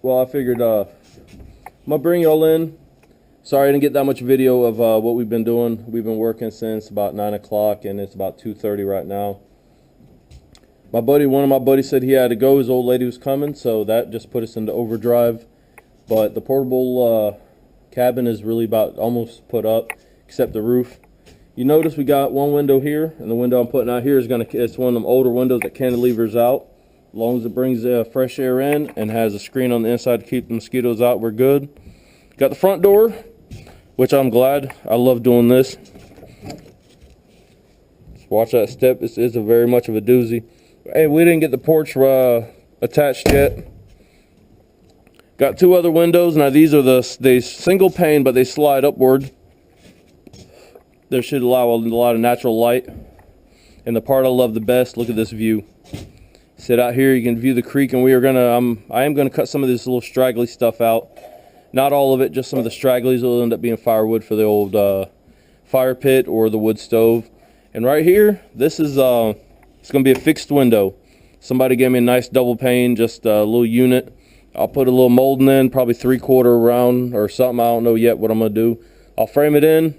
Well, I figured I'm gonna bring y'all in. Sorry I didn't get that much video of what we've been doing. We've been working since about 9 o'clock, and it's about 2:30 right now. One of my buddies said he had to go. His old lady was coming, so that just put us into overdrive. But the portable cabin is really about almost put up, except the roof. You notice we got one window here, and the window I'm putting out here it's one of them older windows that cantilevers out. As long as it brings fresh air in and has a screen on the inside to keep the mosquitoes out, we're good. Got the front door, which I'm glad. I love doing this. Just watch that step. This is very much of a doozy. Hey, we didn't get the porch attached yet. Got two other windows. Now these are they single pane, but they slide upward. They should allow a lot of natural light. And the part I love the best, look at this view. Sit out here, you can view the creek, and I am gonna cut some of this little straggly stuff out. Not all of it, just some of the stragglies will end up being firewood for the old fire pit or the wood stove. And right here, this is it's gonna be a fixed window. Somebody gave me a nice double pane, just a little unit. I'll put a little molding in, probably 3/4 round or something. I don't know yet what I'm gonna do. I'll frame it in.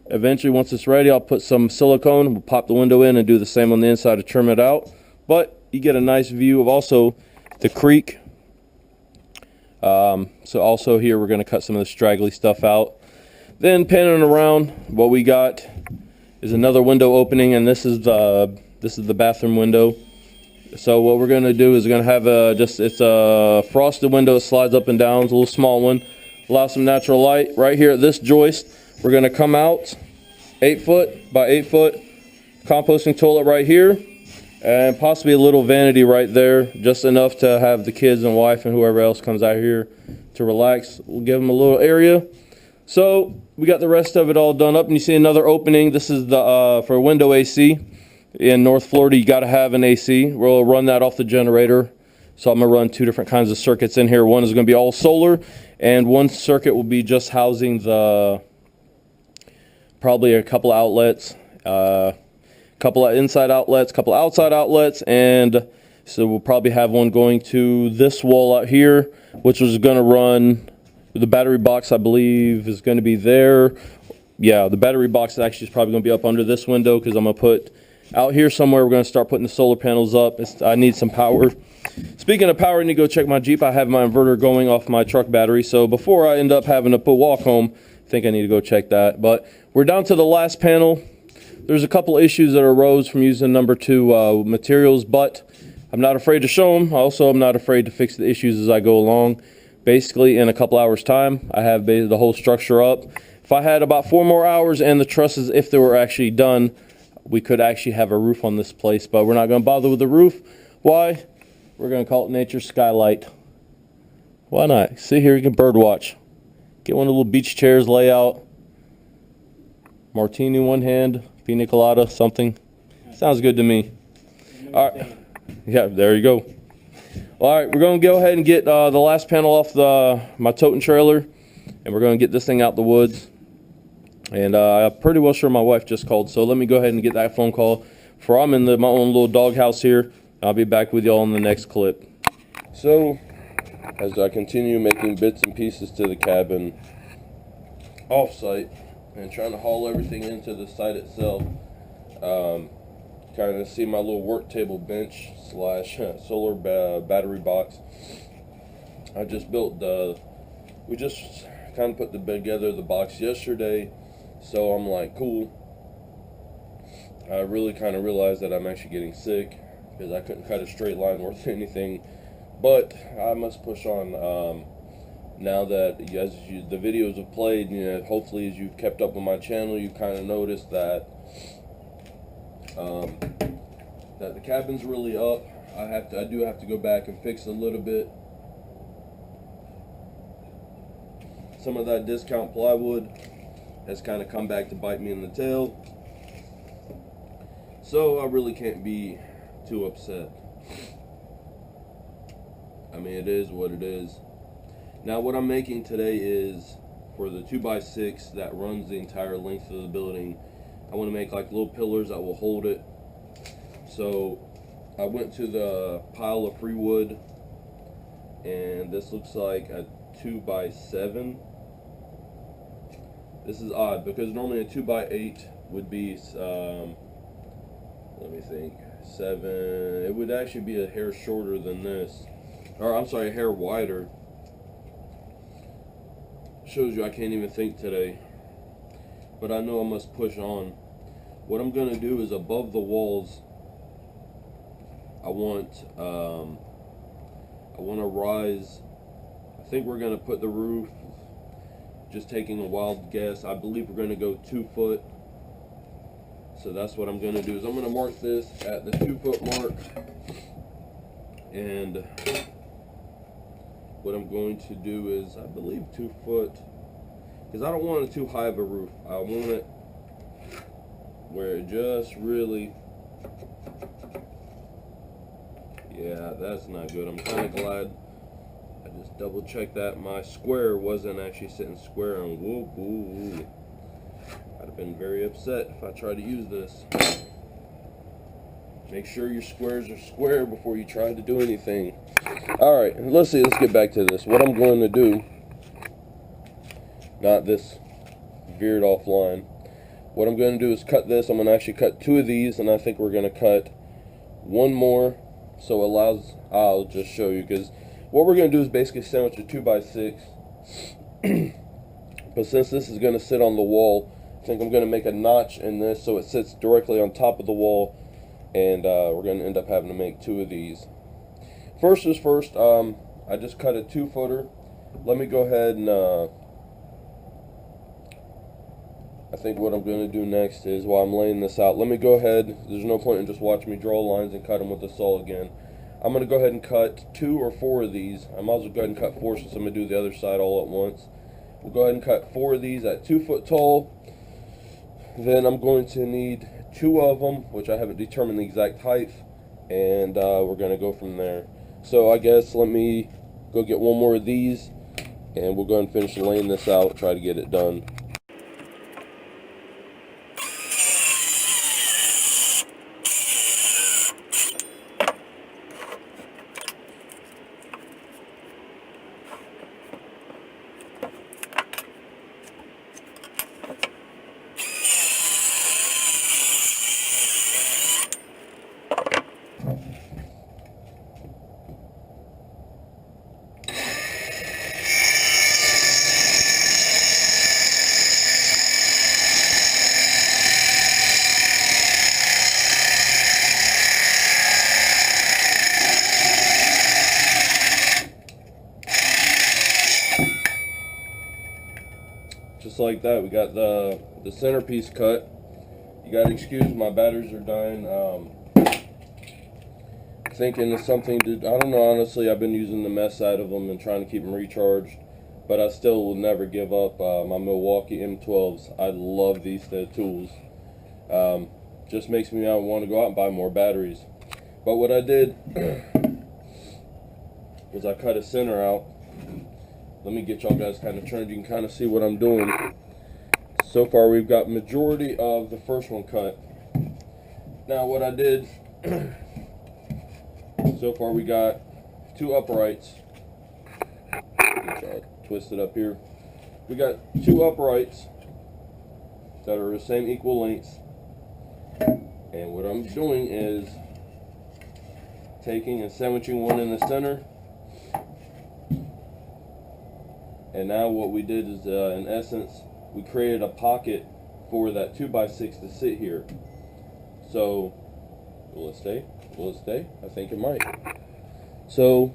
Eventually, once it's ready, I'll put some silicone, we'll pop the window in and do the same on the inside to trim it out. But you get a nice view of also the creek. So also here, we're gonna cut some of the straggly stuff out. Then panning around, what we got is another window opening, and this is the bathroom window. So what we're gonna do is we're gonna have it's a frosted window. It slides up and down. It's a little small one. Allow some natural light. Right here at this joist, we're gonna come out 8 foot by 8 foot composting toilet right here, and possibly a little vanity right there, just enough to have the kids and wife and whoever else comes out here to relax. We'll give them a little area. So we got the rest of it all done up, and you see another opening. This is the for window AC. In North Florida, you got to have an AC. We'll run that off the generator. So I'm going to run two different kinds of circuits in here. One is going to be all solar, and one circuit will be just housing probably a couple outlets, couple of inside outlets, couple outside outlets, and so we'll probably have one going to this wall out here, which is going to run the battery box. I believe is going to be there. Yeah, the battery box actually is probably going to be up under this window, because I'm going to put out here somewhere. We're going to start putting the solar panels up. I need some power. Speaking of power, I need to go check my Jeep. I have my inverter going off my truck battery, so before I end up having to walk home, I think I need to go check that. But we're down to the last panel. There's a couple issues that arose from using number 2 materials, but I'm not afraid to show them. Also, I'm not afraid to fix the issues as I go along. Basically, in a couple hours time, I have the whole structure up. If I had about 4 more hours and the trusses, if they were actually done, we could actually have a roof on this place, but we're not going to bother with the roof. Why? We're going to call it Nature's Skylight. Why not? See here, you can bird watch. Get one of the little beach chairs, lay out. Martini in one hand, pina colada, something. Sounds good to me. All right. Yeah, there you go. All right, we're going to go ahead and get the last panel off my toting trailer, and we're going to get this thing out the woods. And I'm pretty well sure my wife just called, so let me go ahead and get that phone call before I'm in my own little doghouse here. I'll be back with y'all in the next clip. So, as I continue making bits and pieces to the cabin off-site and trying to haul everything into the site itself, kind of see my little work table bench slash solar battery box. I just built we just kind of put together the box yesterday. So I'm like, cool. I really kind of realized that I'm actually getting sick because I couldn't cut a straight line worth anything. But I must push on. Now that the videos have played, hopefully as you've kept up with my channel, you've kind of noticed that that the cabin's really up. I do have to go back and fix a little bit. Some of that discount plywood has kind of come back to bite me in the tail, so I really can't be too upset. I mean, it is what it is. Now what I'm making today is for the 2x6 that runs the entire length of the building. I want to make like little pillars that will hold it. So I went to the pile of free wood and this looks like a 2x7. This is odd because normally a 2x8 would be, let me think, 7. It would actually be a hair shorter than this, or I'm sorry, a hair wider. Shows you I can't even think today, but I know I must push on. What I'm gonna do is above the walls, I want to rise. I think we're gonna put the roof, just taking a wild guess, I believe we're gonna go 2 foot. So that's what I'm gonna do, is I'm gonna mark this at the 2 foot mark, and what I'm going to do is, I believe 2 foot, because I don't want it too high of a roof. I want it where it just really, yeah, that's not good. I'm kind of glad I just double checked that my square wasn't actually sitting square on. Whoa, whoa. I'd have been very upset if I tried to use this. Make sure your squares are square before you try to do anything. Alright, let's get back to this. What I'm going to do, not this veered offline. What I'm going to do is cut this. I'm going to actually cut 2 of these, and I think we're going to cut 1 more, so it allows, I'll just show you, because what we're going to do is basically sandwich a 2x6. But since this is going to sit on the wall, I think I'm going to make a notch in this so it sits directly on top of the wall, and we're going to end up having to make 2 of these. First is first, I just cut a 2 footer. Let me go ahead and I think what I'm going to do next is, while I'm laying this out, let me go ahead, there's no point in just watching me draw lines and cut them with the saw again. I'm going to go ahead and cut 2 or 4 of these. I might as well go ahead and cut 4 since I'm going to do the other side all at once. We'll go ahead and cut 4 of these at 2 foot tall. Then I'm going to need 2 of them, which I haven't determined the exact height, and we're going to go from there. So I guess let me go get 1 more of these, and we'll go ahead and finish laying this out, try to get it done. Just like that, we got the centerpiece cut. You gotta excuse my batteries are dying. Thinking of something to, I don't know, honestly, I've been using the mess out of them and trying to keep them recharged, but I still will never give up my Milwaukee M12s. I love these tools. Just makes me want to go out and buy more batteries. But what I did was I cut a center out. Let me get y'all guys kind of turned. You can kind of see what I'm doing. So far we've got majority of the first one cut. Now what I did, so far we got 2 uprights. Twist it up here. We got 2 uprights that are the same equal lengths. And what I'm doing is taking and sandwiching one in the center. And now what we did is, in essence, we created a pocket for that 2x6 to sit here. So, will it stay? Will it stay? I think it might. So,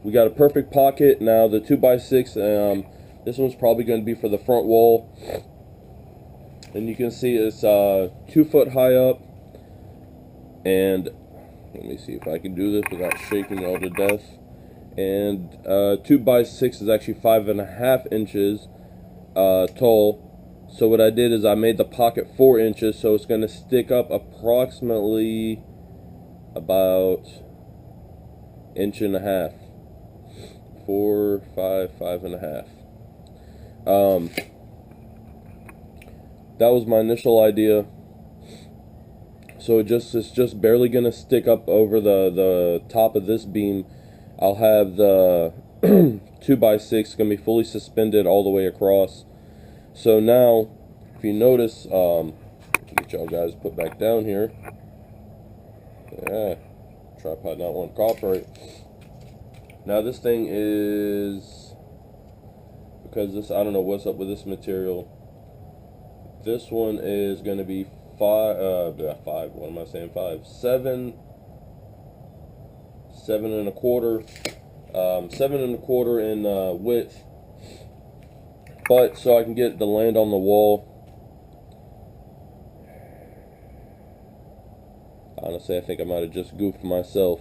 we got a perfect pocket. Now the 2x6, this one's probably going to be for the front wall. And you can see it's 2 foot high up. And, let me see if I can do this without shaking y'all to death. And 2x6 is actually 5.5 inches tall. So what I did is I made the pocket 4 inches, so it's going to stick up approximately about 1.5 inches. 4, 5, 5.5. That was my initial idea. So it's just barely going to stick up over the top of this beam. I'll have the 2x6 going to be fully suspended all the way across. So now, if you notice, get y'all guys put back down here. Yeah, tripod not wanting to cooperate. Now this thing is, because this, I don't know what's up with this material. This one is going to be 7 and a quarter, 7 and a quarter in width, but so I can get it to land on the wall. Honestly, I think I might have just goofed myself.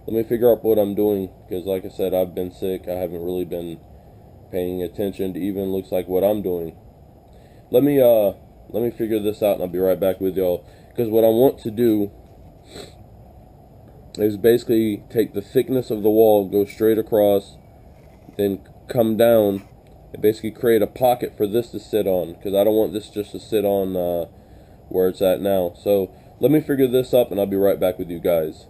Let me figure out what I'm doing, because like I said, I've been sick. I haven't really been paying attention to even looks like what I'm doing. Let me figure this out, and I'll be right back with y'all. Because what I want to do is basically take the thickness of the wall, go straight across, then come down, and basically create a pocket for this to sit on. Because I don't want this just to sit on where it's at now. So let me figure this up, and I'll be right back with you guys.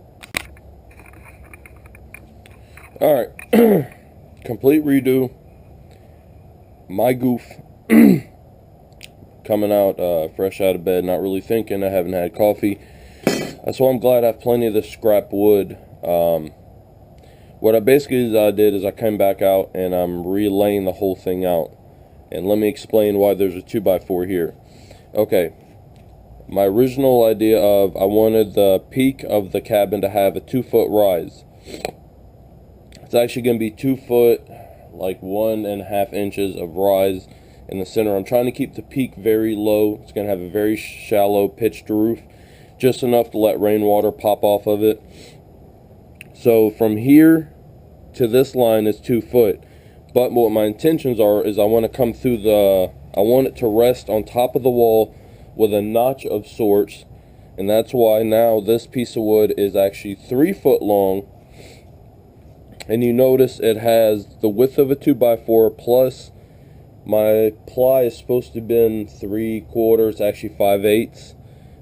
Alright, complete redo. My goof. Coming out fresh out of bed, not really thinking. I haven't had coffee. That's why I'm glad I have plenty of this scrap wood. What I basically did is I came back out and I'm relaying the whole thing out. And let me explain why there's a 2x4 here. Okay, my original idea of I wanted the peak of the cabin to have a 2-foot rise. It's actually going to be 2 foot, like 1.5 inches of rise in the center. I'm trying to keep the peak very low. It's going to have a very shallow pitched roof, just enough to let rainwater pop off of it. So from here to this line is 2 foot. But what my intentions are is I want to come through I want it to rest on top of the wall with a notch of sorts. And that's why now this piece of wood is actually 3 foot long. And you notice it has the width of a 2x4 plus my ply is supposed to be 3/4, actually 5/8.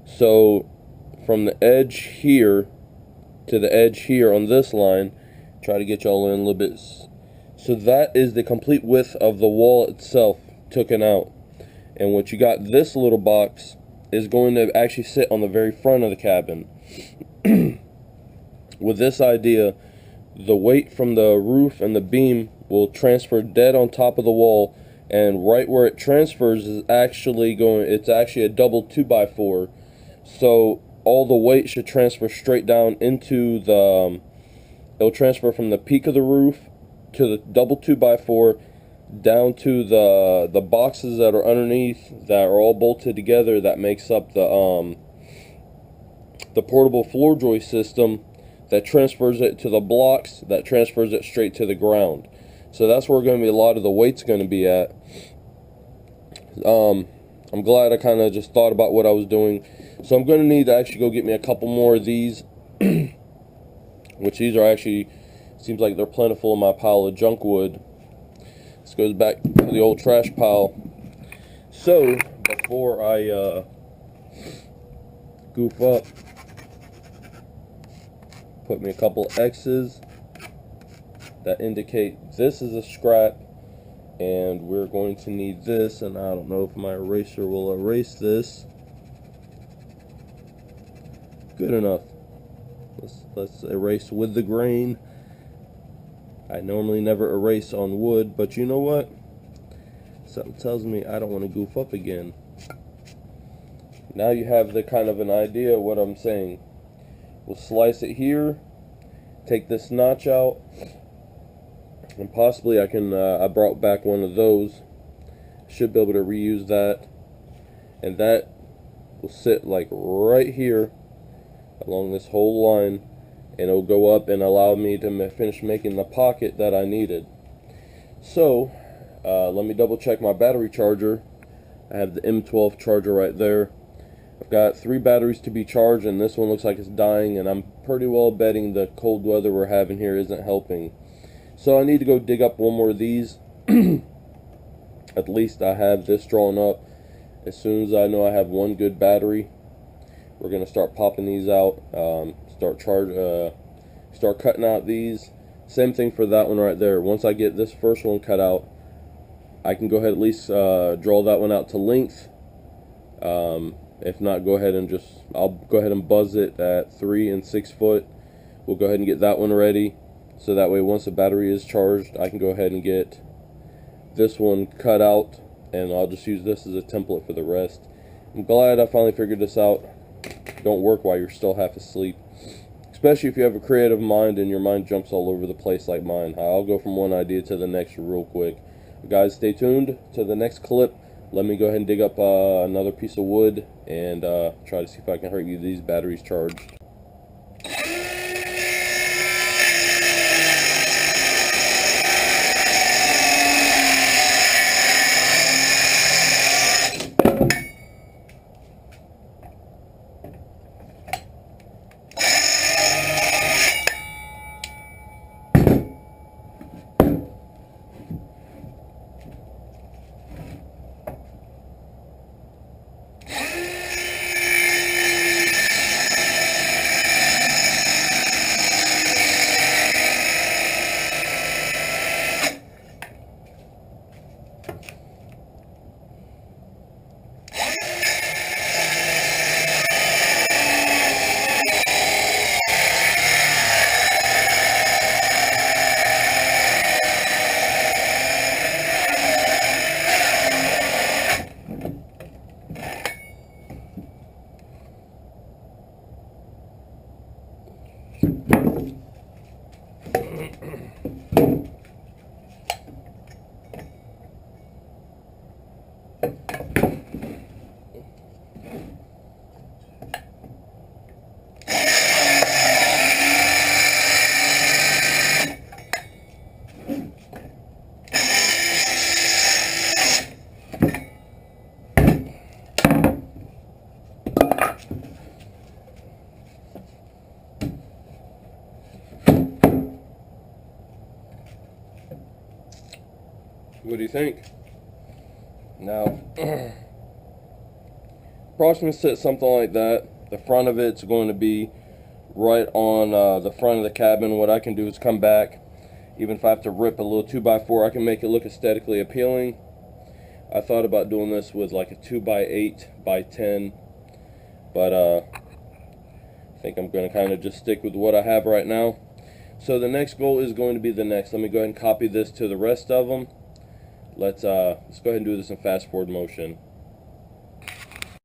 So from the edge here to the edge here on this line, try to get y'all in a little bit. So that is the complete width of the wall itself taken out. And what you got, this little box is going to actually sit on the very front of the cabin. With this idea, the weight from the roof and the beam will transfer dead on top of the wall, and right where it transfers is actually it's actually a double 2x4, so all the weight should transfer straight down into it'll transfer from the peak of the roof to the double 2x4 down to the boxes that are underneath that are all bolted together, that makes up the portable floor joist system that transfers it to the blocks, that transfers it straight to the ground. So that's where going to be a lot of the weight's going to be at. I'm glad I kind of just thought about what I was doing. So I'm going to need to actually go get me a couple more of these, which these are actually, seems like they're plentiful in my pile of junk wood. This goes back to the old trash pile. So before I goof up, put me a couple X's that indicate this is a scrap, and we're going to need this, and I don't know if my eraser will erase this. Good enough. Let's erase with the grain. I normally never erase on wood, but you know what? Something tells me I don't want to goof up again. Now you have the kind of an idea of what I'm saying. We'll slice it here, take this notch out, and possibly I can, I brought back one of those, should be able to reuse that, and that will sit like right here along this whole line, and it'll go up and allow me to finish making the pocket that I needed. So let me double check my battery charger. I have the M12 charger right there. I've got 3 batteries to be charged, and this one looks like it's dying, and I'm pretty well betting the cold weather we're having here isn't helping. So I need to go dig up one more of these. At least I have this drawn up. As soon as I know I have one good battery, we're going to start popping these out, start cutting out these, Same thing for that one right there. Once I get this first one cut out, I can go ahead at least draw that one out to length. If not, go ahead and I'll go ahead and buzz it at 3 and 6 foot. We'll go ahead and get that one ready, so that way once the battery is charged, I can go ahead and get this one cut out, and I'll just use this as a template for the rest. I'm glad I finally figured this out. Don't work while you're still half asleep, especially if you have a creative mind and your mind jumps all over the place like mine. I'll go from one idea to the next real quick. Guys, stay tuned to the next clip. Let me go ahead and dig up another piece of wood and try to see if I can get these batteries charged. What do you think? Now, approximately set something like that. The front of it's going to be right on the front of the cabin. What I can do is come back. Even if I have to rip a little 2x4, I can make it look aesthetically appealing. I thought about doing this with like a 2x8 by 10, but I think I'm going to kind of just stick with what I have right now. So the next goal is going to be the next. Let me go ahead and copy this to the rest of them. Let's go ahead and do this in fast forward motion.